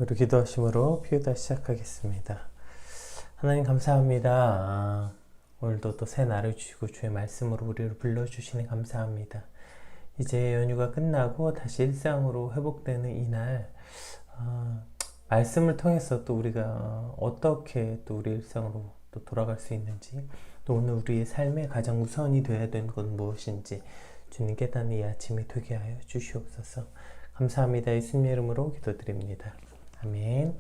우리 기도하심으로 피우다 시작하겠습니다. 하나님 감사합니다. 오늘도 또 새 날을 주시고 주의 말씀으로 우리를 불러주시니 감사합니다. 이제 연휴가 끝나고 다시 일상으로 회복되는 이날 말씀을 통해서 또 우리가 어떻게 또 우리 일상으로 또 돌아갈 수 있는지, 또 오늘 우리의 삶의 가장 우선이 되어야 되는 건 무엇인지 주님 깨닫는 이 아침이 되게 하여 주시옵소서. 감사합니다. 예수님의 이름으로 기도드립니다. 아멘.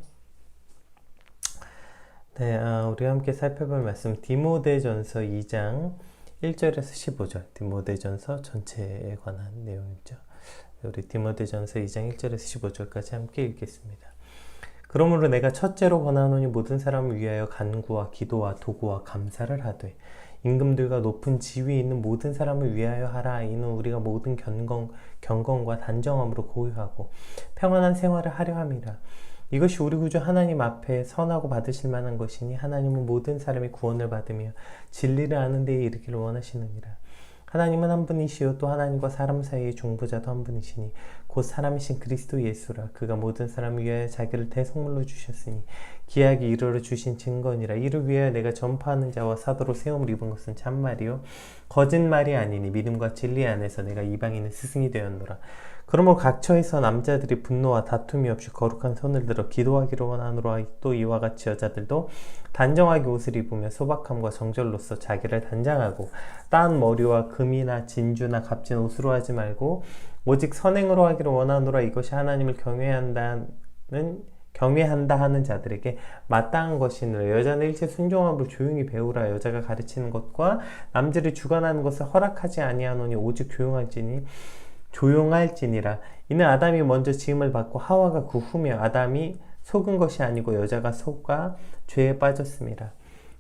네, 우리가 함께 살펴볼 말씀 디모데전서 2장 1절에서 15절, 디모데전서 전체에 관한 내용이죠. 우리 디모데전서 2장 1절에서 15절까지 함께 읽겠습니다. 그러므로 내가 첫째로 권하노니 모든 사람을 위하여 간구와 기도와 도구와 감사를 하되 임금들과 높은 지위에 있는 모든 사람을 위하여 하라. 이는 우리가 모든 경건과 단정함으로 고요하고 평안한 생활을 하려 함이라. 이것이 우리 구주 하나님 앞에 선하고 받으실 만한 것이니 하나님은 모든 사람이 구원을 받으며 진리를 아는 데에 이르기를 원하시느니라. 하나님은 한 분이시요 또 하나님과 사람 사이의 중보자도 한 분이시니 곧 사람이신 그리스도 예수라. 그가 모든 사람을 위하여 자기를 대속물로 주셨으니 기약이 이르러 주신 증거니라. 이를 위하여 내가 전파하는 자와 사도로 세움을 입은 것은 참말이요 거짓말이 아니니 믿음과 진리 안에서 내가 이방인의 스승이 되었노라. 그러므로 각처에서 남자들이 분노와 다툼이 없이 거룩한 손을 들어 기도하기를 원하노라. 또 이와 같이 여자들도 단정하게 옷을 입으며 소박함과 정절로서 자기를 단장하고 따은 머리와 금이나 진주나 값진 옷으로 하지 말고 오직 선행으로 하기를 원하노라. 이것이 하나님을 경외한다 하는 자들에게 마땅한 것이니라. 여자는 일체 순종함으로 조용히 배우라. 여자가 가르치는 것과 남들이 주관하는 것을 허락하지 아니하노니 오직 조용할지니라. 이는 아담이 먼저 지음을 받고 하와가 그 후며 아담이 속은 것이 아니고 여자가 속아 죄에 빠졌습니다.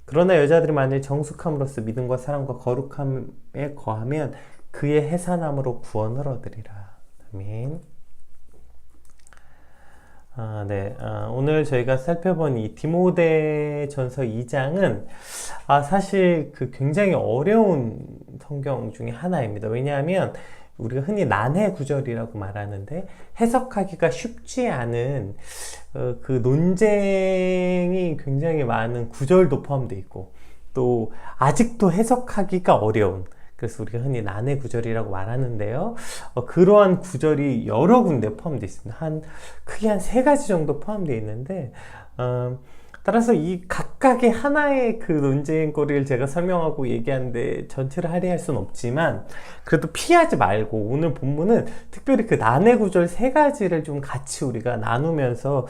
그러나 여자들이 만일 정숙함으로써 믿음과 사랑과 거룩함에 거하면 그의 해산함으로 구원을 얻으리라. 아멘. 오늘 저희가 살펴본 이 디모데전서 2장은 사실 굉장히 어려운 성경 중에 하나입니다. 왜냐하면 우리가 흔히 난해 구절이라고 말하는데 해석하기가 쉽지 않은 그 논쟁이 굉장히 많은 구절도 포함되어 있고, 또 아직도 해석하기가 어려운, 그래서 우리가 흔히 난해 구절이라고 말하는데요. 그러한 구절이 여러 군데 포함되어 있습니다. 크게 한 3가지 정도 포함되어 있는데, 따라서 이 각각의 하나의 그 논쟁거리를 제가 설명하고 얘기하는데 전체를 할애할 수는 없지만, 그래도 피하지 말고 오늘 본문은 특별히 그 난해 구절 3가지를 좀 같이 우리가 나누면서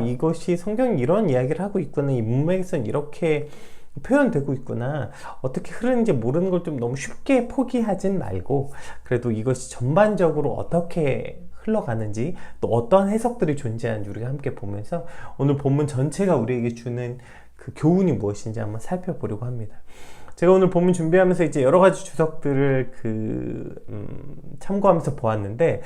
이것이 성경이 이런 이야기를 하고 있구나, 이 문맥에서는 이렇게 표현되고 있구나, 어떻게 흐르는지 모르는 걸 좀 너무 쉽게 포기하진 말고 그래도 이것이 전반적으로 어떻게 흘러가는지, 또 어떠한 해석들이 존재하는지 우리가 함께 보면서 오늘 본문 전체가 우리에게 주는 그 교훈이 무엇인지 한번 살펴보려고 합니다. 제가 오늘 본문 준비하면서 이제 여러 가지 주석들을 참고하면서 보았는데,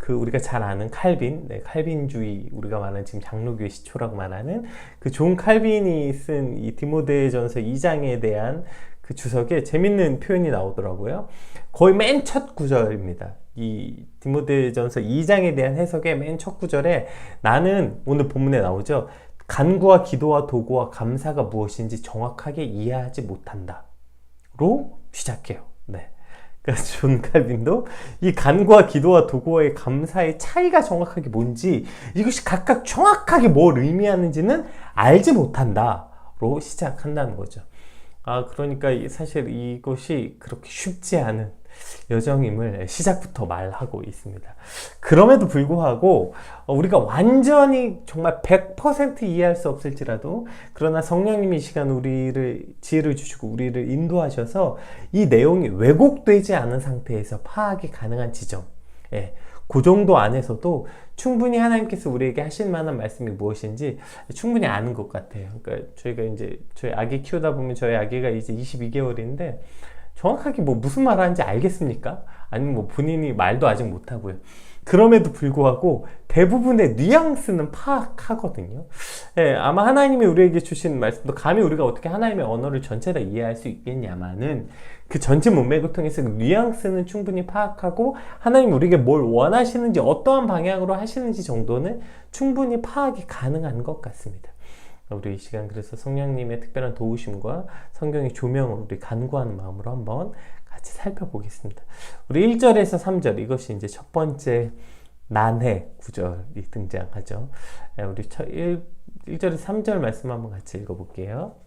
우리가 잘 아는 칼빈, 칼빈주의, 우리가 말하는 지금 장로교의 시초라고 말하는 그 존 칼빈이 쓴 이 디모데전서 2장에 대한 그 주석에 재밌는 표현이 나오더라고요. 거의 맨 첫 구절입니다. 이 디모데전서 2장에 대한 해석의 맨 첫 구절에 나는, 오늘 본문에 나오죠, 간구와 기도와 도구와 감사가 무엇인지 정확하게 이해하지 못한다 로 시작해요. 그러니까 존 칼빈도 이 간구와 기도와 도구와의 감사의 차이가 정확하게 뭔지, 이것이 각각 정확하게 뭘 의미하는지는 알지 못한다 로 시작한다는 거죠. 그러니까 사실 이것이 그렇게 쉽지 않은 여정임을 시작부터 말하고 있습니다. 그럼에도 불구하고 우리가 완전히 정말 100% 이해할 수 없을지라도, 그러나 성령님이 이 시간 우리를 지혜를 주시고 우리를 인도하셔서 이 내용이 왜곡되지 않은 상태에서 파악이 가능한 지점, 그 정도 안에서도 충분히 하나님께서 우리에게 하실 만한 말씀이 무엇인지 충분히 아는 것 같아요. 그러니까 저희가 이제 저희 아기 키우다 보면, 저희 아기가 이제 22개월인데 정확하게 무슨 말 하는지 알겠습니까? 아니면 본인이 말도 아직 못하고요. 그럼에도 불구하고 대부분의 뉘앙스는 파악하거든요. 예, 아마 하나님이 우리에게 주신 말씀도 감히 우리가 어떻게 하나님의 언어를 전체 다 이해할 수 있겠냐마는 그 전체 문맥을 통해서 그 뉘앙스는 충분히 파악하고 하나님 우리에게 뭘 원하시는지 어떠한 방향으로 하시는지 정도는 충분히 파악이 가능한 것 같습니다. 우리 이 시간 그래서 성령님의 특별한 도우심과 성경의 조명을 우리 간구하는 마음으로 한번 같이 살펴보겠습니다. 우리 1절에서 3절 이것이 이제 첫 번째 난해 구절이 등장하죠. 우리 1절에서 3절 말씀 한번 같이 읽어볼게요.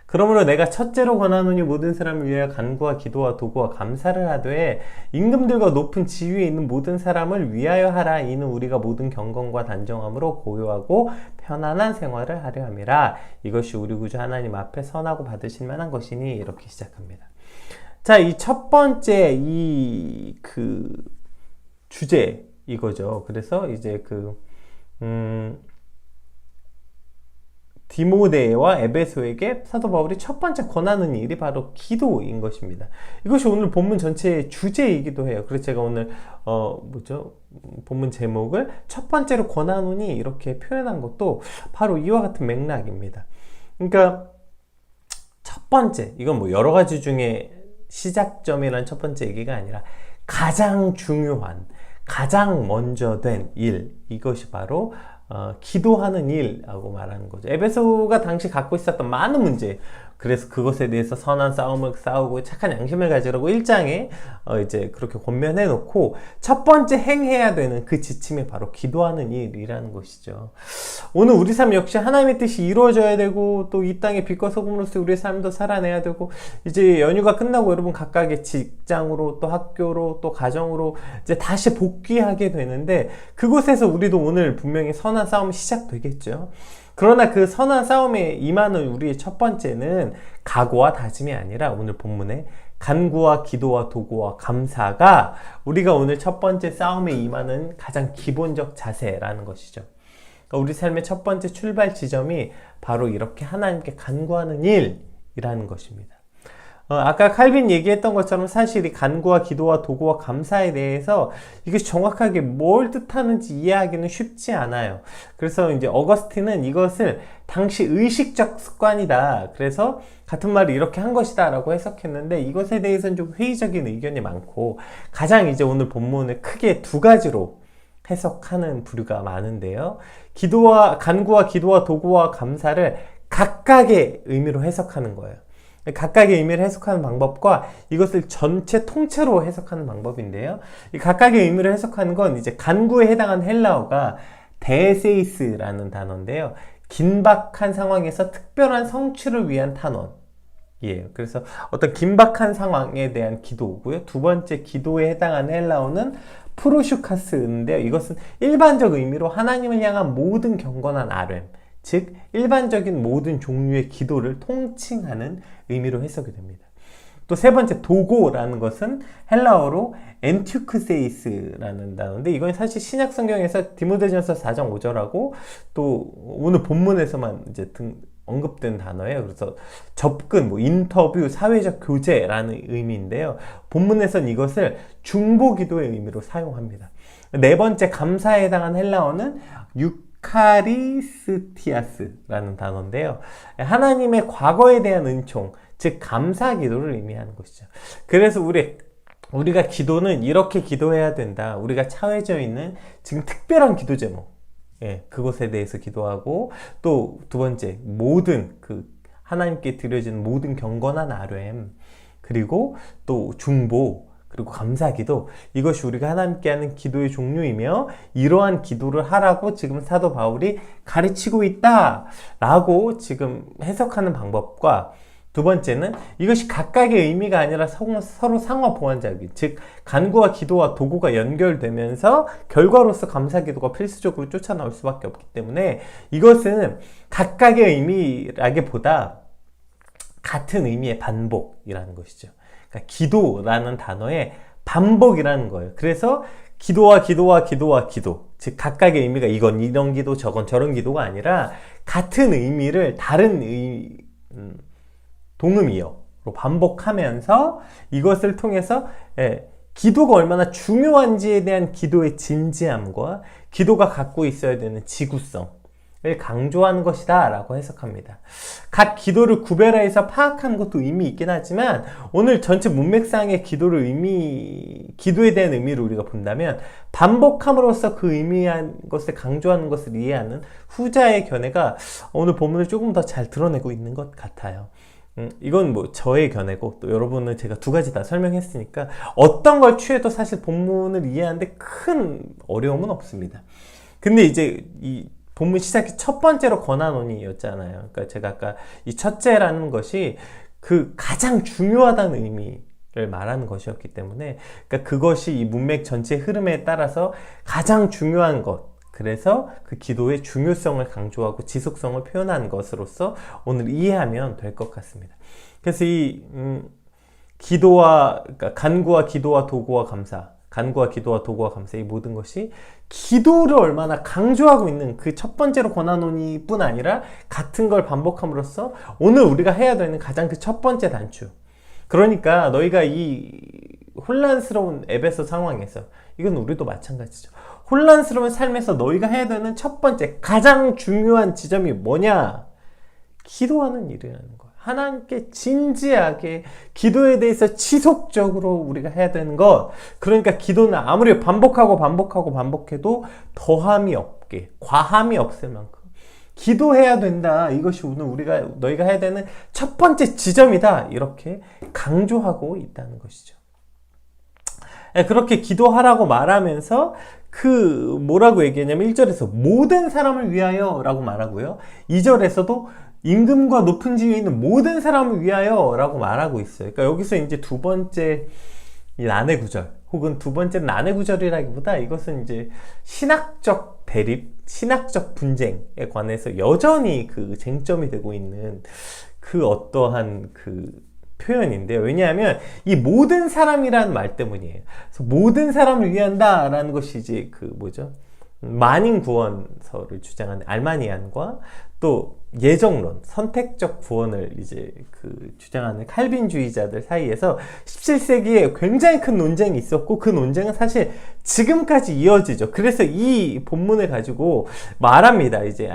그러므로 내가 첫째로 권하노니 모든 사람을 위하여 간구와 기도와 도구와 감사를 하되 임금들과 높은 지위에 있는 모든 사람을 위하여 하라. 이는 우리가 모든 경건과 단정함으로 고요하고 편안한 생활을 하려 함이라. 이것이 우리 구주 하나님 앞에 선하고 받으실 만한 것이니. 이렇게 시작합니다. 자, 이 첫 번째 주제 이거죠. 그래서 이제 디모데와 에베소에게 사도 바울이 첫 번째 권하는 일이 바로 기도인 것입니다. 이것이 오늘 본문 전체의 주제이기도 해요. 그래서 제가 오늘 본문 제목을 첫 번째로 권하노니 이렇게 표현한 것도 바로 이와 같은 맥락입니다. 그러니까 첫 번째, 이건 뭐 여러 가지 중에 시작점이란 첫 번째 얘기가 아니라 가장 중요한, 가장 먼저 된 일, 이것이 바로 기도하는 일이라고 말하는 거죠. 에베소가 당시 갖고 있었던 많은 문제, 그래서 그것에 대해서 선한 싸움을 싸우고 착한 양심을 가지라고 1장에 이제 그렇게 권면해 놓고 첫 번째 행해야 되는 그 지침이 바로 기도하는 일이라는 것이죠. 오늘 우리 삶 역시 하나님의 뜻이 이루어져야 되고 또 이 땅에 빛과 소금으로서 우리의 삶도 살아내야 되고 이제 연휴가 끝나고 여러분 각각의 직장으로 또 학교로 또 가정으로 이제 다시 복귀하게 되는데 그곳에서 우리도 오늘 분명히 선한 싸움이 시작되겠죠. 그러나 그 선한 싸움에 임하는 우리의 첫 번째는 각오와 다짐이 아니라 오늘 본문에 간구와 기도와 도구와 감사가 우리가 오늘 첫 번째 싸움에 임하는 가장 기본적 자세라는 것이죠. 그러니까 우리 삶의 첫 번째 출발 지점이 바로 이렇게 하나님께 간구하는 일이라는 것입니다. 아까 칼빈 얘기했던 것처럼 사실 이 간구와 기도와 도구와 감사에 대해서 이것이 정확하게 뭘 뜻하는지 이해하기는 쉽지 않아요. 그래서 이제 어거스틴은 이것을 당시 의식적 습관이다. 그래서 같은 말을 이렇게 한 것이다 라고 해석했는데 이것에 대해서는 좀 회의적인 의견이 많고 가장 이제 오늘 본문을 크게 두 가지로 해석하는 부류가 많은데요. 간구와 기도와 도구와 감사를 각각의 의미로 해석하는 거예요. 각각의 의미를 해석하는 방법과 이것을 전체 통째로 해석하는 방법인데요. 이 각각의 의미를 해석하는 건 이제 간구에 해당하는 헬라어가 데세이스라는 단어인데요. 긴박한 상황에서 특별한 성취를 위한 탄원이에요. 그래서 어떤 긴박한 상황에 대한 기도고요. 두 번째 기도에 해당하는 헬라어는 프로슈카스인데요. 이것은 일반적 의미로 하나님을 향한 모든 경건한 아뢰움, 즉 일반적인 모든 종류의 기도를 통칭하는 의미로 해석이 됩니다. 또 세 번째 도고라는 것은 헬라어로 엔튜크세이스라는 단어인데 이건 사실 신약 성경에서 디모데전서 4장 5절하고 또 오늘 본문에서만 이제 언급된 단어예요. 그래서 접근, 인터뷰, 사회적 교제라는 의미인데요. 본문에선 이것을 중보기도의 의미로 사용합니다. 네 번째 감사에 해당한 헬라어는 유카리스티아스라는 단어인데요. 하나님의 과거에 대한 은총, 즉 감사 기도를 의미하는 것이죠. 그래서 우리가 기도는 이렇게 기도해야 된다. 우리가 처해져 있는 지금 특별한 기도 제목, 그것에 대해서 기도하고 또 두 번째 모든 하나님께 드려지는 모든 경건한 아뢰움, 그리고 또 중보, 그리고 감사기도, 이것이 우리가 하나님께 하는 기도의 종류이며 이러한 기도를 하라고 지금 사도 바울이 가르치고 있다 라고 지금 해석하는 방법과 두 번째는 이것이 각각의 의미가 아니라 서로 상호보완적인, 즉 간구와 기도와 도구가 연결되면서 결과로서 감사기도가 필수적으로 쫓아나올 수밖에 없기 때문에 이것은 각각의 의미라기보다 같은 의미의 반복이라는 것이죠. 그러니까 기도라는 단어의 반복이라는 거예요. 그래서 기도와 기도, 즉 각각의 의미가 이건 이런 기도, 저건 저런 기도가 아니라 같은 의미를 다른 동음이어로 반복하면서 이것을 통해서 기도가 얼마나 중요한지에 대한 기도의 진지함과 기도가 갖고 있어야 되는 지구성을 강조하는 것이다 라고 해석합니다. 각 기도를 구별해서 파악하는 것도 의미 있긴 하지만 오늘 전체 문맥상의 기도에 대한 의미를 우리가 본다면 반복함으로써 그 의미한 것을 강조하는 것을 이해하는 후자의 견해가 오늘 본문을 조금 더 잘 드러내고 있는 것 같아요. 이건 뭐 저의 견해고 또 여러분은 제가 두 가지 다 설명했으니까 어떤 걸 취해도 사실 본문을 이해하는데 큰 어려움은 없습니다. 근데 이제 이 본문 시작이 첫 번째로 권한원이었잖아요. 그러니까 제가 아까 이 첫째라는 것이 그 가장 중요하다는 의미를 말하는 것이었기 때문에 그러니까 그것이 이 문맥 전체의 흐름에 따라서 가장 중요한 것, 그래서 그 기도의 중요성을 강조하고 지속성을 표현하는 것으로서 오늘 이해하면 될 것 같습니다. 그래서 이 그러니까 간구와 기도와 도구와 감사, 간구와 기도와 도구와 감사, 이 모든 것이 기도를 얼마나 강조하고 있는 그 첫 번째로 권한원이 뿐 아니라 같은 걸 반복함으로써 오늘 우리가 해야 되는 가장 그 첫 번째 단추. 그러니까 너희가 이 혼란스러운 에베소 상황에서, 이건 우리도 마찬가지죠. 혼란스러운 삶에서 너희가 해야 되는 첫 번째 가장 중요한 지점이 뭐냐? 기도하는 일이라는 거야. 하나님께 진지하게 기도에 대해서 지속적으로 우리가 해야 되는 것. 그러니까 기도는 아무리 반복해도 더함이 없게, 과함이 없을 만큼 기도해야 된다. 이것이 오늘 너희가 해야 되는 첫 번째 지점이다. 이렇게 강조하고 있다는 것이죠. 그렇게 기도하라고 말하면서 뭐라고 얘기했냐면 1절에서 모든 사람을 위하여 라고 말하고요. 2절에서도 임금과 높은 지위에 있는 모든 사람을 위하여 라고 말하고 있어요. 그러니까 여기서 이제 두 번째 난해 구절, 혹은 두 번째 난해 구절이라기보다 이것은 이제 신학적 대립, 신학적 분쟁에 관해서 여전히 그 쟁점이 되고 있는 그 어떠한 표현인데요. 왜냐하면 이 모든 사람이라는 말 때문이에요. 그래서 모든 사람을 위한다 라는 것이 이제 만인 구원서를 주장하는 알마니안과 또 예정론, 선택적 구원을 이제 주장하는 칼빈주의자들 사이에서 17세기에 굉장히 큰 논쟁이 있었고, 그 논쟁은 사실 지금까지 이어지죠. 그래서 이 본문을 가지고 말합니다. 이제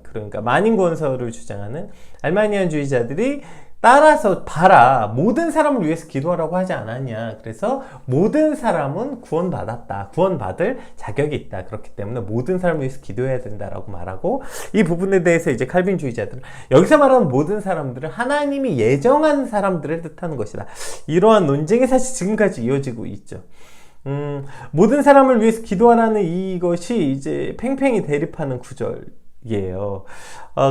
그러니까 만인 구원서를 주장하는 알마니안주의자들이 따라서 봐라, 모든 사람을 위해서 기도하라고 하지 않았냐. 그래서 모든 사람은 구원받을 자격이 있다. 그렇기 때문에 모든 사람을 위해서 기도해야 된다라고 말하고, 이 부분에 대해서 이제 칼빈주의자들은 여기서 말하는 모든 사람들은 하나님이 예정한 사람들을 뜻하는 것이다. 이러한 논쟁이 사실 지금까지 이어지고 있죠. 모든 사람을 위해서 기도하라는 이것이 이제 팽팽히 대립하는 구절이에요.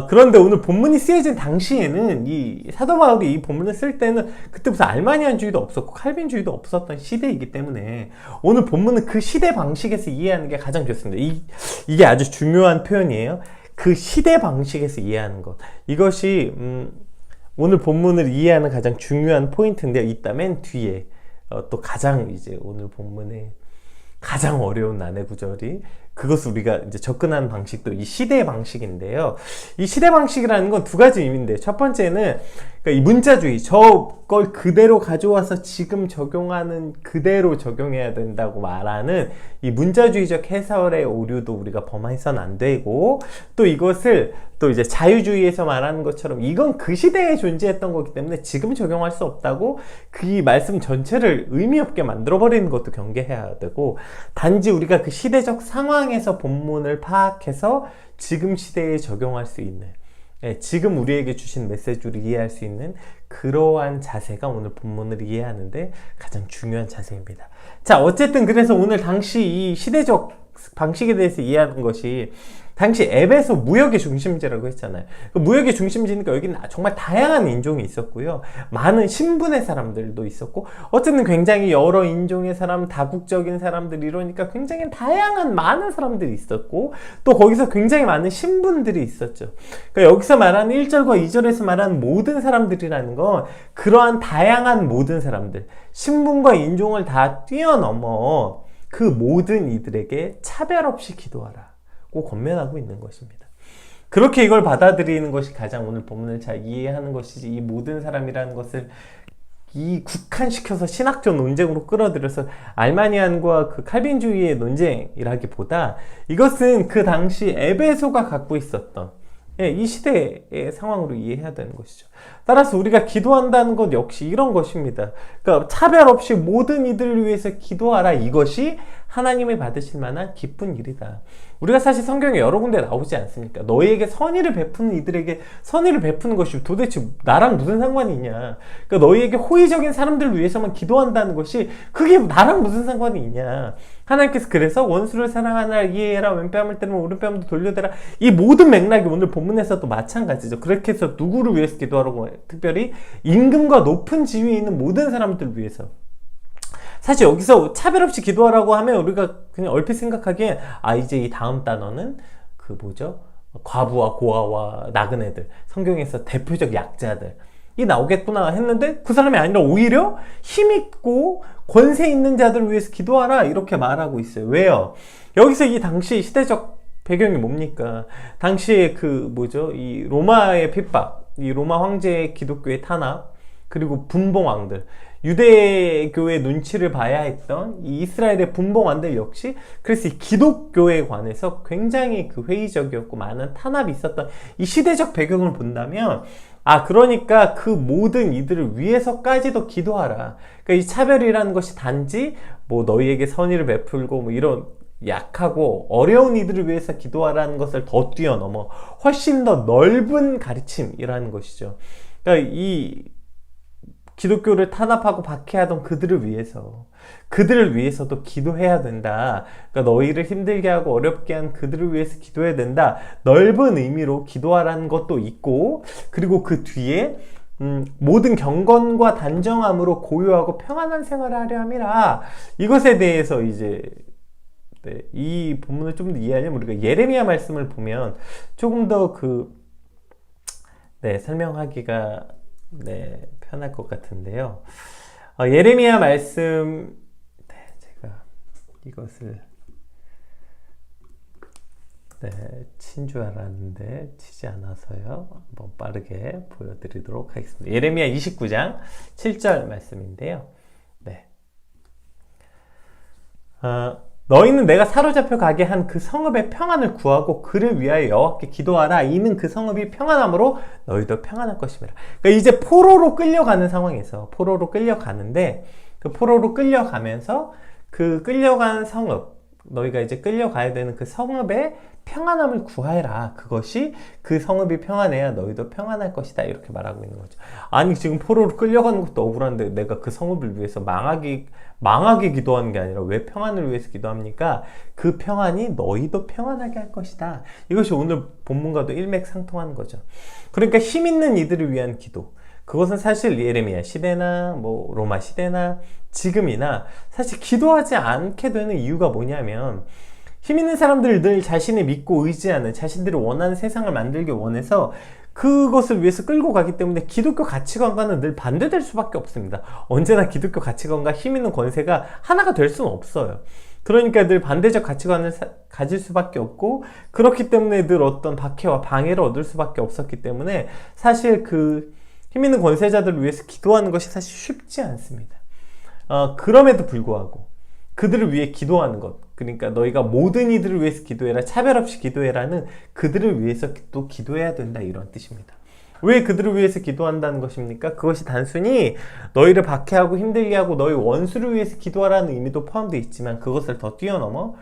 그런데 오늘 본문이 쓰여진 당시에는 이 사도 바울이 이 본문을 쓸 때는 그때 무슨 알마니안주의도 없었고 칼빈주의도 없었던 시대이기 때문에 오늘 본문은 그 시대 방식에서 이해하는 게 가장 좋습니다. 이게 아주 중요한 표현이에요. 그 시대 방식에서 이해하는 것, 이것이 오늘 본문을 이해하는 가장 중요한 포인트인데요. 이따 맨 뒤에 또 가장 이제 오늘 본문의 가장 어려운 난해 구절이, 그것을 우리가 이제 접근하는 방식도 이 시대 방식인데요. 이 시대 방식이라는 건 두 가지 의미인데, 첫 번째는 그러니까 이 문자주의, 저걸 그대로 가져와서 지금 적용하는 그대로 적용해야 된다고 말하는 이 문자주의적 해설의 오류도 우리가 범해서는 안 되고, 또 이것을 또 이제 자유주의에서 말하는 것처럼 이건 그 시대에 존재했던 거기 때문에 지금 적용할 수 없다고 그 말씀 전체를 의미 없게 만들어버리는 것도 경계해야 되고, 단지 우리가 그 시대적 상황에서 본문을 파악해서 지금 시대에 적용할 수 있는, 지금 우리에게 주신 메시지를 이해할 수 있는 그러한 자세가 오늘 본문을 이해하는데 가장 중요한 자세입니다. 자, 어쨌든 그래서 오늘 당시 이 시대적 방식에 대해서 이해하는 것이, 당시 에베소 무역의 중심지라고 했잖아요. 그 무역의 중심지니까 여기는 정말 다양한 인종이 있었고요. 많은 신분의 사람들도 있었고, 어쨌든 굉장히 여러 인종의 사람, 다국적인 사람들, 이러니까 굉장히 다양한 많은 사람들이 있었고, 또 거기서 굉장히 많은 신분들이 있었죠. 그러니까 여기서 말하는 1절과 2절에서 말하는 모든 사람들이라는 건 그러한 다양한 모든 사람들, 신분과 인종을 다 뛰어넘어 그 모든 이들에게 차별 없이 기도하라 고 권면하고 있는 것입니다. 그렇게 이걸 받아들이는 것이 가장 오늘 본문을 잘 이해하는 것이지, 이 모든 사람이라는 것을 이 국한시켜서 신학적 논쟁으로 끌어들여서 알마니안과 그 칼빈주의의 논쟁이라기보다 이것은 그 당시 에베소가 갖고 있었던 이 시대의 상황으로 이해해야 되는 것이죠. 따라서 우리가 기도한다는 것 역시 이런 것입니다. 그러니까 차별 없이 모든 이들을 위해서 기도하라. 이것이 하나님이 받으실 만한 기쁜 일이다. 우리가 사실 성경에 여러 군데 나오지 않습니까? 너희에게 선의를 베푸는 이들에게 선의를 베푸는 것이 도대체 나랑 무슨 상관이 있냐? 그러니까 너희에게 호의적인 사람들을 위해서만 기도한다는 것이 그게 나랑 무슨 상관이 있냐? 하나님께서 그래서 원수를 사랑하라, 이해해라, 왼뺨을 때리면 오른뺨도 돌려대라. 이 모든 맥락이 오늘 본문에서도 마찬가지죠. 그렇게 해서 누구를 위해서 기도하라고 해요? 특별히 임금과 높은 지위에 있는 모든 사람들을 위해서. 사실 여기서 차별 없이 기도하라고 하면 우리가 그냥 얼핏 생각하기엔 이제 이 다음 단어는 그 뭐죠? 과부와 고아와 나그네들, 성경에서 대표적 약자들 이 나오겠구나 했는데 그 사람이 아니라 오히려 힘있고 권세 있는 자들을 위해서 기도하라 이렇게 말하고 있어요. 왜요? 여기서 이 당시 시대적 배경이 뭡니까? 당시에 그 뭐죠? 이 로마의 핍박, 이 로마 황제의 기독교의 탄압, 그리고 분봉왕들, 유대교의 눈치를 봐야 했던 이 이스라엘의 분봉왕들 역시 그래서 이 기독교에 관해서 굉장히 그 회의적이었고 많은 탄압이 있었던 이 시대적 배경을 본다면 그러니까 그 모든 이들을 위해서까지도 기도하라. 그러니까 이 차별이라는 것이 단지 뭐 너희에게 선의를 베풀고 뭐 이런 약하고 어려운 이들을 위해서 기도하라는 것을 더 뛰어넘어 훨씬 더 넓은 가르침이라는 것이죠. 그러니까 이 기독교를 탄압하고 박해하던 그들을 위해서도 기도해야 된다. 그러니까 너희를 힘들게 하고 어렵게 한 그들을 위해서 기도해야 된다. 넓은 의미로 기도하라는 것도 있고, 그리고 그 뒤에 모든 경건과 단정함으로 고요하고 평안한 생활을 하려 함이라. 이것에 대해서 이제 이 본문을 좀 더 이해하려면 우리가 예레미야 말씀을 보면 조금 더 설명하기가 편할 것 같은데요. 예레미야 말씀, 제가 이것을 친 줄 알았는데 치지 않아서요. 한번 빠르게 보여드리도록 하겠습니다. 예레미야 29장 7절 말씀인데요. 너희는 내가 사로잡혀 가게 한 그 성읍의 평안을 구하고 그를 위하여 여호와께 기도하라. 이는 그 성읍이 평안함으로 너희도 평안할 것임이라. 그러니까 이제 포로로 끌려가는 상황에서 포로로 끌려가는데 그 포로로 끌려가면서 그 끌려간 성읍, 너희가 이제 끌려가야 되는 그 성읍의 평안함을 구하라. 그것이 그 성읍이 평안해야 너희도 평안할 것이다. 이렇게 말하고 있는 거죠. 아니 지금 포로로 끌려가는 것도 억울한데 내가 그 성읍을 위해서 망하게 기도하는 게 아니라 왜 평안을 위해서 기도합니까? 그 평안이 너희도 평안하게 할 것이다. 이것이 오늘 본문과도 일맥상통하는 거죠. 그러니까 힘 있는 이들을 위한 기도. 그것은 사실 예레미야 시대나 뭐 로마 시대나 지금이나 사실 기도하지 않게 되는 이유가 뭐냐면 힘 있는 사람들을 늘 자신이 믿고 의지하는 자신들이 원하는 세상을 만들기 원해서 그것을 위해서 끌고 가기 때문에 기독교 가치관과는 늘 반대될 수밖에 없습니다. 언제나 기독교 가치관과 힘 있는 권세가 하나가 될 수는 없어요. 그러니까 늘 반대적 가치관을 가질 수밖에 없고 그렇기 때문에 늘 어떤 박해와 방해를 얻을 수밖에 없었기 때문에 사실 그 힘 있는 권세자들을 위해서 기도하는 것이 사실 쉽지 않습니다. 그럼에도 불구하고 그들을 위해 기도하는 것, 그러니까 너희가 모든 이들을 위해서 기도해라, 차별 없이 기도해라는 그들을 위해서 또 기도해야 된다, 이런 뜻입니다. 왜 그들을 위해서 기도한다는 것입니까? 그것이 단순히 너희를 박해하고 힘들게 하고 너희 원수를 위해서 기도하라는 의미도 포함되어 있지만 그것을 더 뛰어넘어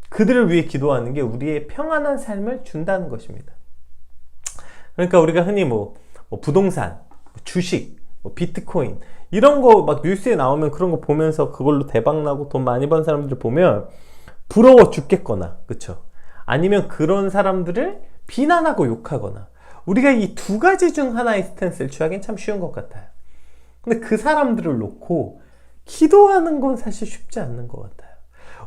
그들을 위해 기도하는 게 우리의 평안한 삶을 준다는 것입니다. 그러니까 우리가 흔히 뭐 부동산, 주식, 비트코인 이런 거 막 뉴스에 나오면 그런 거 보면서 그걸로 대박나고 돈 많이 번 사람들 보면 부러워 죽겠거나, 그쵸? 아니면 그런 사람들을 비난하고 욕하거나, 우리가 이 두 가지 중 하나의 스탠스를 취하기는 참 쉬운 것 같아요. 근데 그 사람들을 놓고 기도하는 건 사실 쉽지 않는 것 같아요.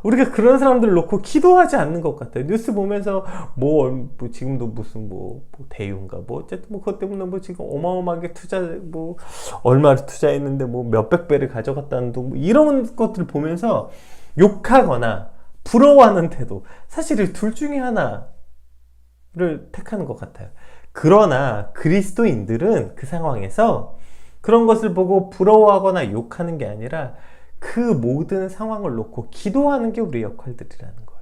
우리가 그런 사람들을 놓고 기도하지 않는 것 같아요. 뉴스 보면서 뭐 지금도 무슨 대유인가 어쨌든 그것 때문에 지금 어마어마하게 얼마를 투자했는데 몇백 배를 가져갔다는 이런 것들을 보면서 욕하거나 부러워하는 태도, 사실 이 둘 중에 하나를 택하는 것 같아요. 그러나 그리스도인들은 그 상황에서 그런 것을 보고 부러워하거나 욕하는 게 아니라 그 모든 상황을 놓고 기도하는 게 우리의 역할들이라는 거예요.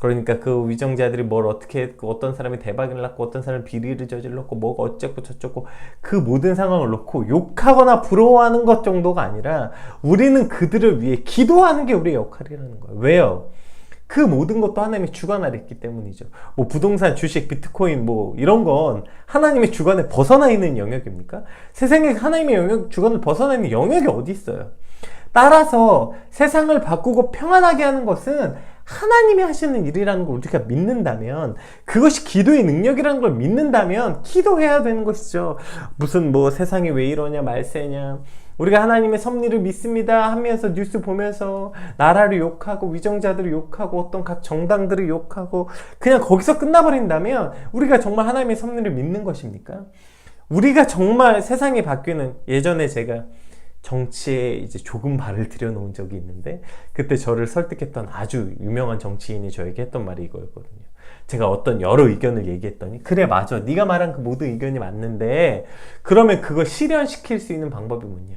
그러니까 그 위정자들이 뭘 어떻게 했고, 어떤 사람이 대박을 났고, 어떤 사람이 비리를 저질렀고, 뭐가 어쩌고 저쩌고, 그 모든 상황을 놓고 욕하거나 부러워하는 것 정도가 아니라 우리는 그들을 위해 기도하는 게 우리의 역할이라는 거예요. 왜요? 그 모든 것도 하나님의 주관 아래 있기 때문이죠. 뭐 부동산, 주식, 비트코인 뭐 이런 건 하나님의 주관에 벗어나 있는 영역입니까? 세상에 하나님의 주관을 벗어나 있는 영역이 어디 있어요? 따라서 세상을 바꾸고 평안하게 하는 것은 하나님이 하시는 일이라는 걸 우리가 믿는다면, 그것이 기도의 능력이라는 걸 믿는다면 기도해야 되는 것이죠. 무슨 뭐 세상이 왜 이러냐, 말세냐, 우리가 하나님의 섭리를 믿습니다 하면서 뉴스 보면서 나라를 욕하고 위정자들을 욕하고 어떤 각 정당들을 욕하고 그냥 거기서 끝나버린다면 우리가 정말 하나님의 섭리를 믿는 것입니까? 우리가 정말 세상이 바뀌는, 예전에 제가 정치에 이제 조금 발을 들여놓은 적이 있는데, 그때 저를 설득했던 아주 유명한 정치인이 저에게 했던 말이 이거였거든요. 제가 어떤 여러 의견을 얘기했더니, 그래 맞아, 네가 말한 그 모든 의견이 맞는데 그러면 그걸 실현시킬 수 있는 방법이 뭐냐,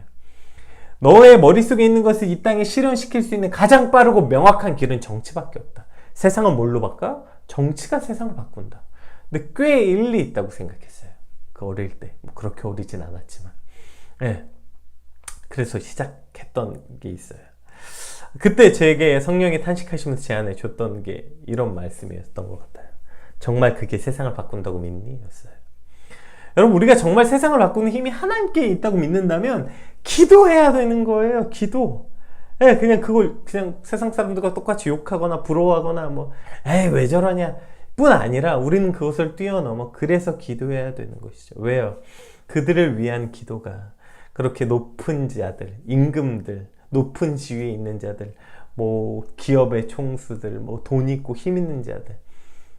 너의 머릿속에 있는 것을 이 땅에 실현시킬 수 있는 가장 빠르고 명확한 길은 정치밖에 없다. 세상은 뭘로 바꿔? 정치가 세상을 바꾼다. 근데 꽤 일리 있다고 생각했어요. 그 어릴 때. 뭐 그렇게 어리진 않았지만. 네. 그래서 시작했던 게 있어요. 그때 제게 성령이 탄식하시면서 제안해 줬던 게 이런 말씀이었던 것 같아요. 정말 그게 세상을 바꾼다고 믿니? 였어요. 여러분, 우리가 정말 세상을 바꾸는 힘이 하나님께 있다고 믿는다면 기도해야 되는 거예요. 기도. 네, 그냥 그걸 그냥 세상 사람들과 똑같이 욕하거나 부러워하거나 뭐 에이 왜 저러냐 뿐 아니라 우리는 그것을 뛰어넘어 그래서 기도해야 되는 것이죠. 왜요? 그들을 위한 기도가 그렇게 높은 자들, 임금들, 높은 지위에 있는 자들, 뭐 기업의 총수들, 뭐 돈 있고 힘 있는 자들,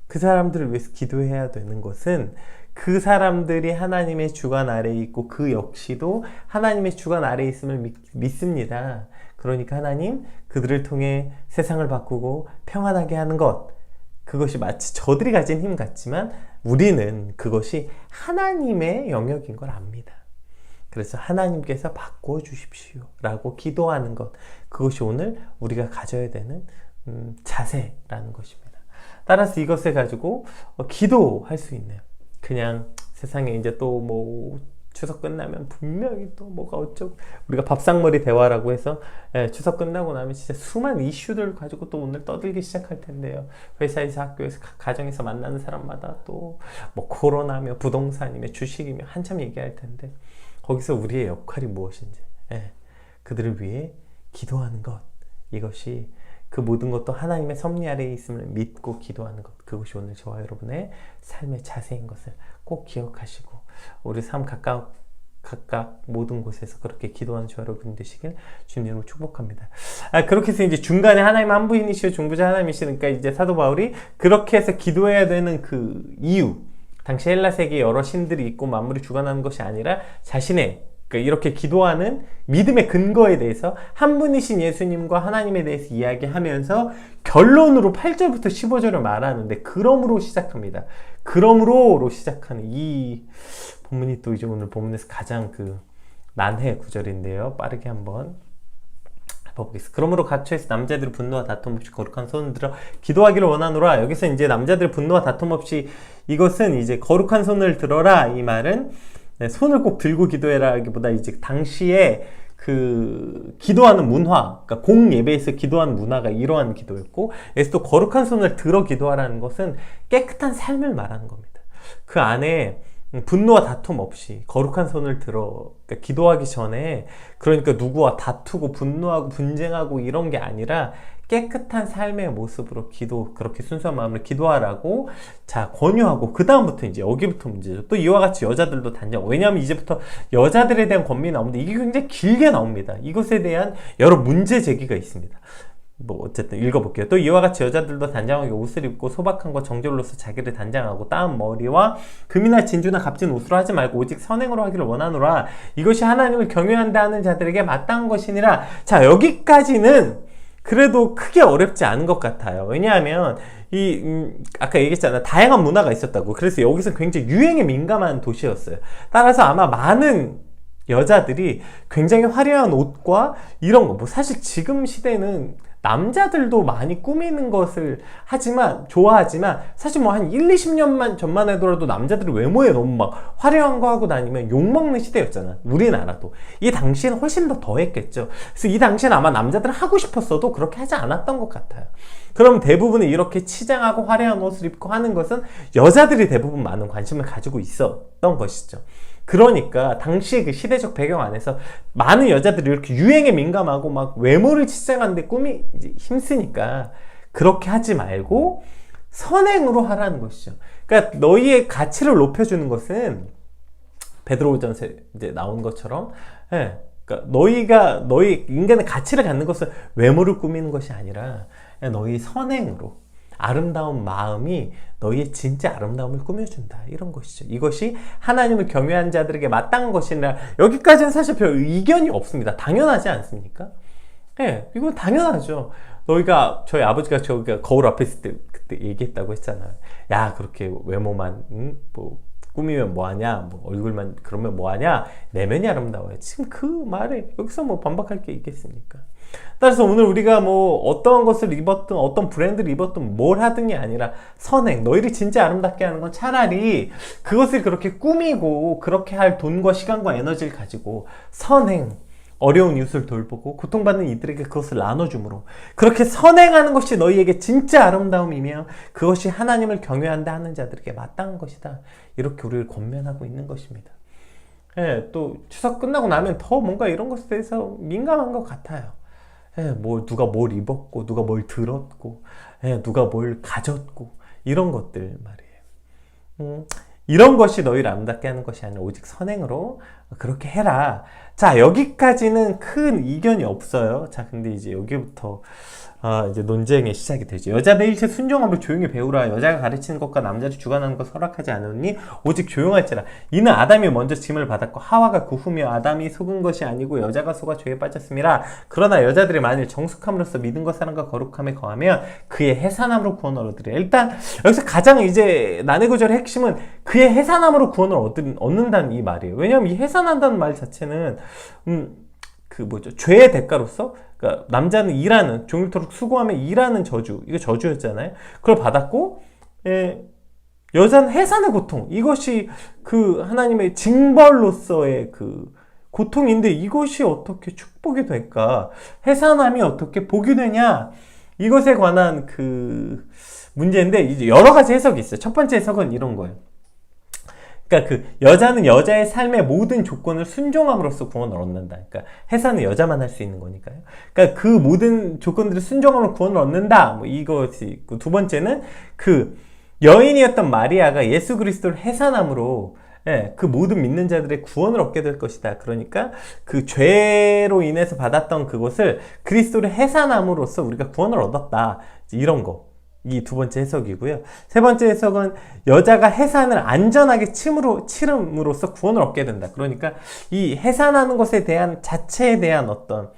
그 사람들을 위해서 기도해야 되는 것은 그 사람들이 하나님의 주관 아래에 있고 그 역시도 하나님의 주관 아래에 있음을 믿습니다. 그러니까 하나님, 그들을 통해 세상을 바꾸고 평안하게 하는 것, 그것이 마치 저들이 가진 힘 같지만 우리는 그것이 하나님의 영역인 걸 압니다. 그래서 하나님께서 바꿔주십시오 라고 기도하는 것, 그것이 오늘 우리가 가져야 되는 자세라는 것입니다. 따라서 이것을 가지고 기도할 수 있네요. 그냥 세상에 이제 또 뭐 추석 끝나면 분명히 또 뭐가 어쩌고, 우리가 밥상머리 대화라고 해서 추석 끝나고 나면 진짜 수많은 이슈들 가지고 또 오늘 떠들기 시작할 텐데요. 회사에서, 학교에서, 가정에서 만나는 사람마다 또 뭐 코로나며 부동산이며 주식이며 한참 얘기할 텐데, 거기서 우리의 역할이 무엇인지, 그들을 위해 기도하는 것, 이것이 그 모든 것도 하나님의 섭리 아래에 있음을 믿고 기도하는 것, 그것이 오늘 저와 여러분의 삶의 자세인 것을 꼭 기억하시고 우리 삶 각각 모든 곳에서 그렇게 기도하는 저와 여러분 되시길 주님으로 축복합니다. 그렇게 해서 이제 중간에 하나님 한 분이시오, 중보자 하나님이시니까 이제 사도 바울이 그렇게 해서 기도해야 되는 그 이유, 당시 헬라 세계에 여러 신들이 있고 만물이 주관하는 것이 아니라 자신의, 그러니까 이렇게 기도하는 믿음의 근거에 대해서 한 분이신 예수님과 하나님에 대해서 이야기하면서 결론으로 8절부터 15절을 말하는데, 그러므로 시작합니다. 그러므로로 시작하는 이 본문이 또 이제 오늘 본문에서 가장 그 난해 구절인데요. 빠르게 한번 해보겠습니다. 그러므로 각처에서 남자들의 분노와 다툼 없이 거룩한 손을 들어 기도하기를 원하노라. 여기서 이제 남자들의 분노와 다툼 없이, 이것은 이제 거룩한 손을 들어라, 이 말은 손을 꼭 들고 기도해라 하기보다 이제 당시에 그 기도하는 문화, 그러니까 공예배에서 기도하는 문화가 이러한 기도였고, 여기서 또 거룩한 손을 들어 기도하라는 것은 깨끗한 삶을 말하는 겁니다. 그 안에 분노와 다툼 없이 거룩한 손을 들어, 그러니까 기도하기 전에, 그러니까 누구와 다투고 분노하고 분쟁하고 이런 게 아니라 깨끗한 삶의 모습으로 그렇게 순수한 마음으로 기도하라고 권유하고, 그 다음부터 이제 여기부터 문제죠. 또 이와 같이 여자들도 단정. 왜냐하면 이제부터 여자들에 대한 권면이 나오는데 이게 굉장히 길게 나옵니다. 이것에 대한 여러 문제 제기가 있습니다. 뭐 어쨌든 읽어볼게요. 또 이와 같이 여자들도 단정하게 옷을 입고 소박함과 정결로서 자기를 단장하고 따은 머리와 금이나 진주나 값진 옷으로 하지 말고 오직 선행으로 하기를 원하노라. 이것이 하나님을 경외한다 하는 자들에게 마땅한 것이니라. 자, 여기까지는 그래도 크게 어렵지 않은 것 같아요. 왜냐하면 아까 얘기했잖아, 다양한 문화가 있었다고. 그래서 여기서 굉장히 유행에 민감한 도시였어요. 따라서 아마 많은 여자들이 굉장히 화려한 옷과 이런 거, 뭐 사실 지금 시대는 남자들도 많이 꾸미는 것을 좋아하지만 사실 뭐 한 1, 20년만 전만 해더라도 남자들이 외모에 너무 막 화려한 거 하고 다니면 욕먹는 시대였잖아. 우리나라도. 이 당시에는 훨씬 더 했겠죠. 그래서 이 당시에는 아마 남자들은 하고 싶었어도 그렇게 하지 않았던 것 같아요. 그럼 대부분은 이렇게 치장하고 화려한 옷을 입고 하는 것은 여자들이 대부분 많은 관심을 가지고 있었던 것이죠. 그러니까 당시의 그 시대적 배경 안에서 많은 여자들이 이렇게 유행에 민감하고 막 외모를 치장하는데 꿈이 이제 힘쓰니까 그렇게 하지 말고 선행으로 하라는 것이죠. 그러니까 너희의 가치를 높여주는 것은 베드로전서에 이제 나온 것처럼, 그러니까 너희 인간의 가치를 갖는 것은 외모를 꾸미는 것이 아니라 너희 선행으로, 아름다운 마음이 너희의 진짜 아름다움을 꾸며준다, 이런 것이죠. 이것이 하나님을 경외한 자들에게 마땅한 것이라. 여기까지는 사실 별 의견이 없습니다. 당연하지 않습니까? 이건 당연하죠. 저희 아버지가 저희가 거울 앞에 있을 때 그때 얘기했다고 했잖아요. 야, 그렇게 외모만 뭐 꾸미면 뭐하냐, 뭐 얼굴만 그러면 뭐하냐, 내면이 아름다워요. 지금 그 말에 여기서 뭐 반박할 게 있겠습니까? 따라서 오늘 우리가 뭐 어떤 것을 입었든 어떤 브랜드를 입었든 뭘 하든이 아니라 선행, 너희를 진짜 아름답게 하는 건 차라리 그것을 그렇게 꾸미고 그렇게 할 돈과 시간과 에너지를 가지고 선행, 어려운 이웃을 돌보고 고통받는 이들에게 그것을 나눠줌으로, 그렇게 선행하는 것이 너희에게 진짜 아름다움이며 그것이 하나님을 경외한다 하는 자들에게 마땅한 것이다, 이렇게 우리를 권면하고 있는 것입니다. 또 추석 끝나고 나면 더 뭔가 이런 것에 대해서 민감한 것 같아요. 누가 뭘 입었고, 누가 뭘 들었고, 누가 뭘 가졌고, 이런 것들 말이에요. 이런 것이 너희를 아름답게 하는 것이 아니라 오직 선행으로 그렇게 해라. 자, 여기까지는 큰 이견이 없어요. 자, 근데 이제 여기부터 이제 논쟁의 시작이 되죠. 여자들 일체 순종함을 조용히 배우라. 여자가 가르치는 것과 남자를 주관하는 것 허락하지 않으니 오직 조용할지라. 이는 아담이 먼저 짐을 받았고 하와가 그 후며 아담이 속은 것이 아니고 여자가 속아 죄에 빠졌음이라. 그러나 여자들이 만일 정숙함으로써 믿음과 사랑과 거룩함에 거하면 그의 해산함으로 구원을 얻으리라. 일단 여기서 가장 이제 난해 구절의 핵심은 그의 해산함으로 구원을 얻는다는 이 말이에요. 왜냐하면 이 해산한다는 말 자체는 죄의 대가로서, 그러니까 남자는 일하는, 종일토록 수고하며 일하는 저주, 이거 저주였잖아요. 그걸 받았고, 여자는 해산의 고통, 이것이 그 하나님의 징벌로서의 그 고통인데 이것이 어떻게 축복이 될까? 해산함이 어떻게 복이 되냐? 이것에 관한 그 문제인데 이제 여러 가지 해석이 있어요. 첫 번째 해석은 이런 거예요. 그러니까 그 여자는 여자의 삶의 모든 조건을 순종함으로써 구원을 얻는다. 그러니까 해산은 여자만 할 수 있는 거니까요. 그러니까 그 모든 조건들을 순종함으로 구원을 얻는다, 뭐 이것이 있고, 두 번째는 그 여인이었던 마리아가 예수 그리스도를 해산함으로 그 모든 믿는 자들의 구원을 얻게 될 것이다. 그러니까 그 죄로 인해서 받았던 그것을 그리스도를 해산함으로써 우리가 구원을 얻었다, 이런 거. 이 두 번째 해석이고요. 세 번째 해석은 여자가 해산을 안전하게 치름으로써 구원을 얻게 된다. 그러니까 이 해산하는 것에 대한 자체에 대한 어떤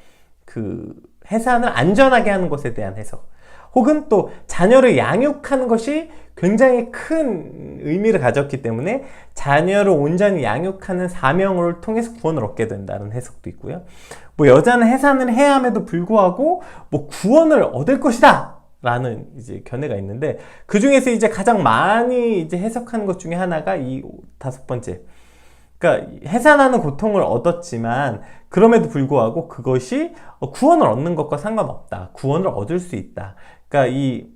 그 해산을 안전하게 하는 것에 대한 해석, 혹은 또 자녀를 양육하는 것이 굉장히 큰 의미를 가졌기 때문에 자녀를 온전히 양육하는 사명을 통해서 구원을 얻게 된다는 해석도 있고요. 뭐 여자는 해산을 해야 함에도 불구하고 뭐 구원을 얻을 것이다 라는 이제 견해가 있는데, 그 중에서 이제 가장 많이 이제 해석하는 것 중에 하나가 이 다섯 번째. 그러니까 해산하는 고통을 얻었지만 그럼에도 불구하고 그것이 구원을 얻는 것과 상관없다. 구원을 얻을 수 있다. 그러니까 이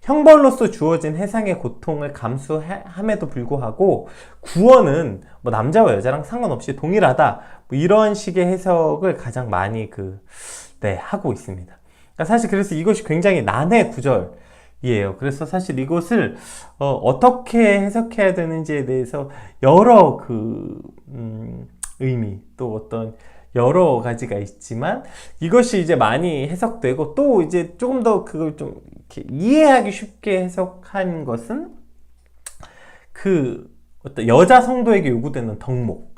형벌로서 주어진 해상의 고통을 감수함에도 불구하고 구원은 뭐 남자와 여자랑 상관없이 동일하다. 뭐 이런 식의 해석을 가장 많이 하고 있습니다. 그러니까 사실 그래서 이것이 굉장히 난해 구절이에요. 그래서 사실 이것을 어떻게 해석해야 되는지에 대해서 여러 의미, 또 어떤 여러 가지가 있지만, 이것이 이제 많이 해석되고, 또 이제 조금 더 그걸 좀 이렇게 이해하기 쉽게 해석한 것은 그 어떤 여자 성도에게 요구되는 덕목,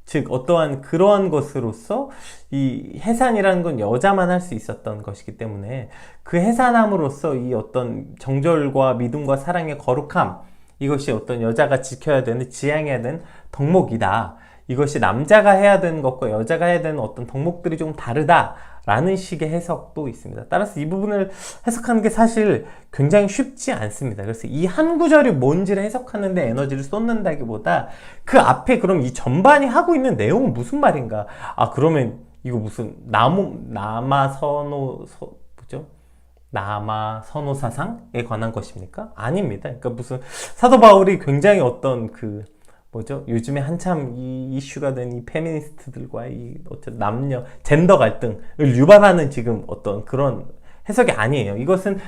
즉 어떠한 그러한 것으로서 이 해산이라는 건 여자만 할 수 있었던 것이기 때문에 그 해산함으로써 이 어떤 정절과 믿음과 사랑의 거룩함, 이것이 어떤 여자가 지켜야 되는, 지향해야 되는 덕목이다, 이것이 남자가 해야 되는 것과 여자가 해야 되는 어떤 덕목들이 좀 다르다라는 식의 해석도 있습니다. 따라서 이 부분을 해석하는 게 사실 굉장히 쉽지 않습니다. 그래서 이 한 구절이 뭔지를 해석하는 데 에너지를 쏟는다기보다 그 앞에 그럼 이 전반이 하고 있는 내용은 무슨 말인가? 아, 그러면 이거 무슨 남아 선호 사상에 관한 것입니까? 아닙니다. 그러니까 무슨 사도 바울이 굉장히 어떤 요즘에 한참 이 이슈가 된 이 페미니스트들과 이 어쨌든 남녀 젠더 갈등을 유발하는 지금 어떤 그런 해석이 아니에요. 이것은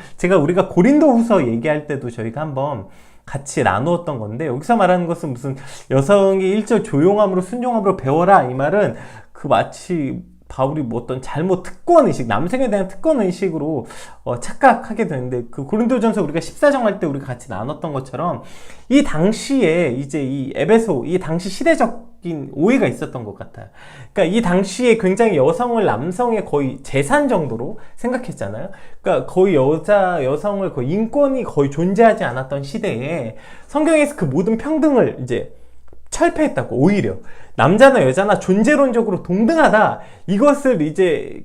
우리가 고린도후서 얘기할 때도 저희가 한번 같이 나누었던 건데, 여기서 말하는 것은 무슨 여성이 일절 조용함으로 순종함으로 배워라, 이 말은 마치 바울이 어떤 잘못 특권의식, 남성에 대한 특권의식으로 착각하게 되는데, 그 고린도전서 우리가 14장 할 때 우리가 같이 나눴던 것처럼 이 당시에 이제 이 에베소, 이 당시 시대적인 오해가 있었던 것 같아요. 그러니까 이 당시에 굉장히 여성을 남성의 거의 재산 정도로 생각했잖아요. 그러니까 거의 여성을 거의 인권이 거의 존재하지 않았던 시대에 성경에서 그 모든 평등을 이제 철폐했다고. 오히려 남자나 여자나 존재론적으로 동등하다, 이것을 이제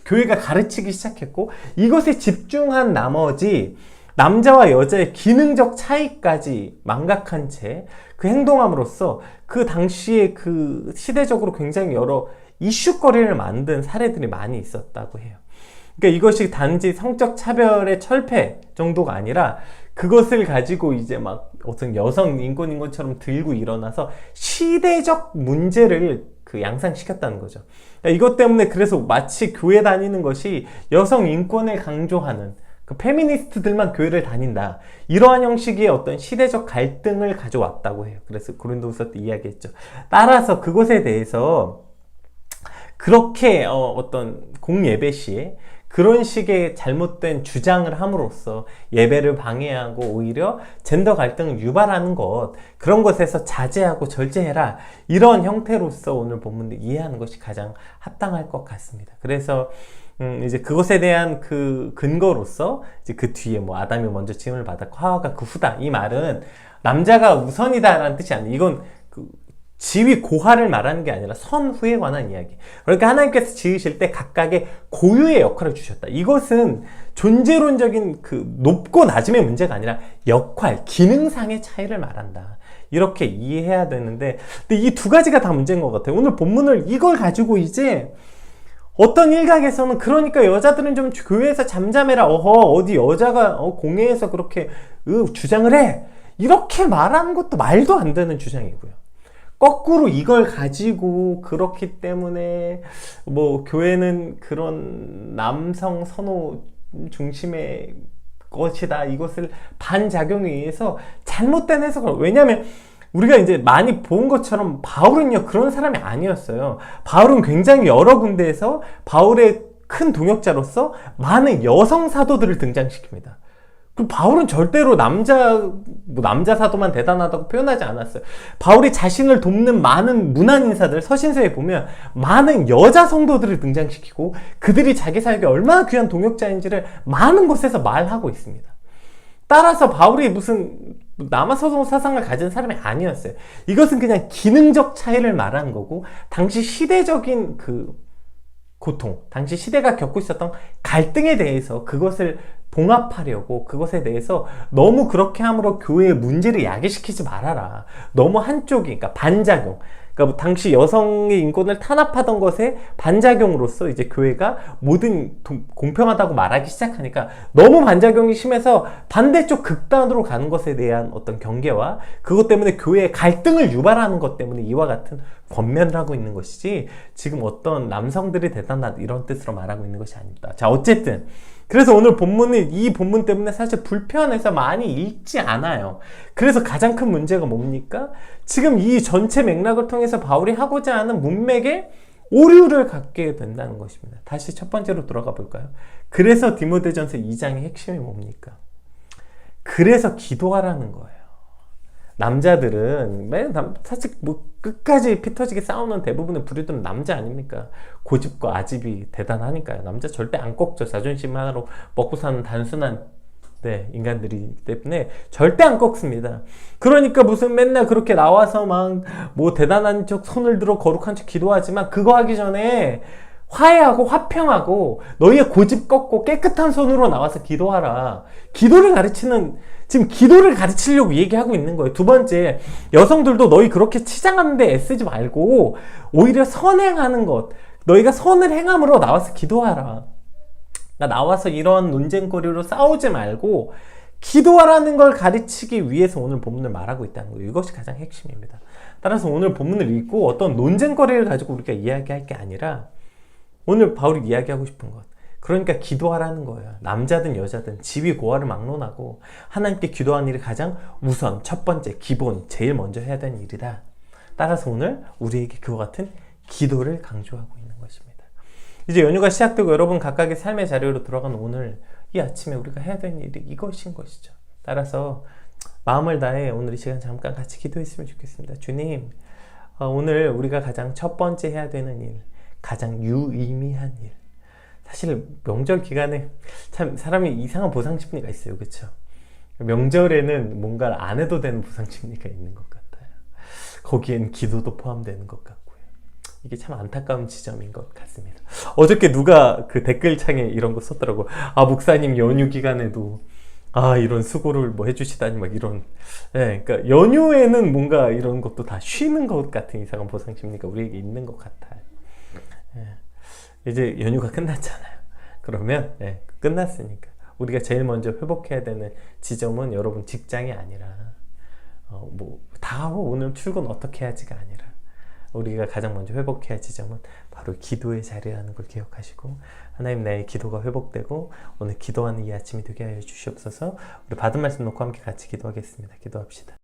교회가 가르치기 시작했고, 이것에 집중한 나머지 남자와 여자의 기능적 차이까지 망각한 채 그 행동함으로써 그 당시에 그 시대적으로 굉장히 여러 이슈거리를 만든 사례들이 많이 있었다고 해요. 그러니까 이것이 단지 성적 차별의 철폐 정도가 아니라 그것을 가지고 이제 막 어떤 여성 인권인 것처럼 들고 일어나서 시대적 문제를 양상시켰다는 거죠. 이것 때문에 그래서 마치 교회 다니는 것이 여성 인권을 강조하는 페미니스트들만 교회를 다닌다, 이러한 형식의 어떤 시대적 갈등을 가져왔다고 해요. 그래서 고린도후서 때 이야기했죠. 따라서 그것에 대해서 그렇게 어떤 공예배 시에 그런 식의 잘못된 주장을 함으로써 예배를 방해하고 오히려 젠더 갈등을 유발하는 것, 그런 것에서 자제하고 절제해라, 이런 형태로서 오늘 본문을 이해하는 것이 가장 합당할 것 같습니다. 그래서 이제 그것에 대한 그 근거로서 이제 그 뒤에 아담이 먼저 지음을 받았고 하와가 그 후다, 이 말은 남자가 우선이다라는 뜻이 아니에요. 이건 지위 고하를 말하는 게 아니라 선후에 관한 이야기. 그러니까 하나님께서 지으실 때 각각의 고유의 역할을 주셨다. 이것은 존재론적인 높고 낮음의 문제가 아니라 역할, 기능상의 차이를 말한다, 이렇게 이해해야 되는데, 근데 이 두 가지가 다 문제인 것 같아요. 오늘 본문을 이걸 가지고 이제 어떤 일각에서는 그러니까 여자들은 좀 교회에서 잠잠해라, 어디 여자가 공회에서 그렇게 주장을 해, 이렇게 말하는 것도 말도 안 되는 주장이고요. 거꾸로 이걸 가지고 그렇기 때문에 교회는 그런 남성 선호 중심의 것이다, 이것을 반작용에 의해서 잘못된 해석을, 왜냐하면 우리가 이제 많이 본 것처럼 바울은요 그런 사람이 아니었어요. 바울은 굉장히 여러 군데에서 바울의 큰 동역자로서 많은 여성 사도들을 등장시킵니다. 그리고 바울은 절대로 남자 사도만 대단하다고 표현하지 않았어요. 바울이 자신을 돕는 많은 문안 인사들, 서신서에 보면 많은 여자 성도들을 등장시키고 그들이 자기 사역에 얼마나 귀한 동역자인지를 많은 곳에서 말하고 있습니다. 따라서 바울이 무슨 남아선호 사상을 가진 사람이 아니었어요. 이것은 그냥 기능적 차이를 말하는 거고, 당시 시대적인 고통, 당시 시대가 겪고 있었던 갈등에 대해서 그것을 봉합하려고, 그것에 대해서 너무 그렇게 함으로 교회의 문제를 야기시키지 말아라, 너무 한쪽이, 그러니까 반작용, 그러니까 당시 여성의 인권을 탄압하던 것에 반작용으로서 이제 교회가 모든 공평하다고 말하기 시작하니까 너무 반작용이 심해서 반대쪽 극단으로 가는 것에 대한 어떤 경계와 그것 때문에 교회의 갈등을 유발하는 것 때문에 이와 같은 권면을 하고 있는 것이지, 지금 어떤 남성들이 대단하다 이런 뜻으로 말하고 있는 것이 아닙니다. 자, 어쨌든 그래서 오늘 본문은 이 본문 때문에 사실 불편해서 많이 읽지 않아요. 그래서 가장 큰 문제가 뭡니까? 지금 이 전체 맥락을 통해서 바울이 하고자 하는 문맥에 오류를 갖게 된다는 것입니다. 다시 첫 번째로 돌아가 볼까요? 그래서 디모데전서 2장의 핵심이 뭡니까? 그래서 기도하라는 거예요. 남자들은 사실 끝까지 피 터지게 싸우는 대부분의 부류들은 남자 아닙니까? 고집과 아집이 대단하니까요. 남자 절대 안 꺾죠. 자존심 하나로 먹고 사는 단순한 네, 인간들이기 때문에 절대 안 꺾습니다. 그러니까 무슨 맨날 그렇게 나와서 막 뭐 대단한 척 손을 들어 거룩한 척 기도하지만 그거 하기 전에 화해하고 화평하고 너희의 고집 꺾고 깨끗한 손으로 나와서 기도하라. 기도를 가르치는, 지금 기도를 가르치려고 얘기하고 있는 거예요. 두 번째, 여성들도 너희 그렇게 치장하는데 애쓰지 말고 오히려 선행하는 것, 너희가 선을 행함으로 나와서 기도하라. 나와서 이런 논쟁거리로 싸우지 말고 기도하라는 걸 가르치기 위해서 오늘 본문을 말하고 있다는 거예요. 이것이 가장 핵심입니다. 따라서 오늘 본문을 읽고 어떤 논쟁거리를 가지고 우리가 이야기할 게 아니라 오늘 바울이 이야기하고 싶은 것, 그러니까 기도하라는 거예요. 남자든 여자든 지위 고하를 막론하고 하나님께 기도하는 일이 가장 우선, 첫 번째, 기본, 제일 먼저 해야 되는 일이다. 따라서 오늘 우리에게 그와 같은 기도를 강조하고 있는 것입니다. 이제 연휴가 시작되고 여러분 각각의 삶의 자리로 들어간 오늘 이 아침에 우리가 해야 되는 일이 이것인 것이죠. 따라서 마음을 다해 오늘 이 시간 잠깐 같이 기도했으면 좋겠습니다. 주님, 오늘 우리가 가장 첫 번째 해야 되는 일, 가장 유의미한 일, 사실 명절 기간에 참 사람이 이상한 보상 심리가 있어요. 그렇죠? 명절에는 뭔가를 안 해도 되는 보상 심리가 있는 것 같아요. 거기엔 기도도 포함되는 것 같고요. 이게 참 안타까운 지점인 것 같습니다. 어저께 누가 그 댓글창에 이런 거 썼더라고. 아, 목사님 연휴 기간에도 이런 수고를 뭐 해주시다니 막 이런. 네, 그러니까 연휴에는 뭔가 이런 것도 다 쉬는 것 같은 이상한 보상 심리가 우리에게 있는 것 같아요. 네. 이제 연휴가 끝났잖아요. 그러면 끝났으니까 우리가 제일 먼저 회복해야 되는 지점은 여러분 직장이 아니라 다 하고 오늘 출근 어떻게 해야지가 아니라 우리가 가장 먼저 회복해야 할 지점은 바로 기도의 자리라는 걸 기억하시고, 하나님, 나의 기도가 회복되고 오늘 기도하는 이 아침이 되게 하여 주시옵소서. 우리 받은 말씀 놓고 함께 같이 기도하겠습니다. 기도합시다.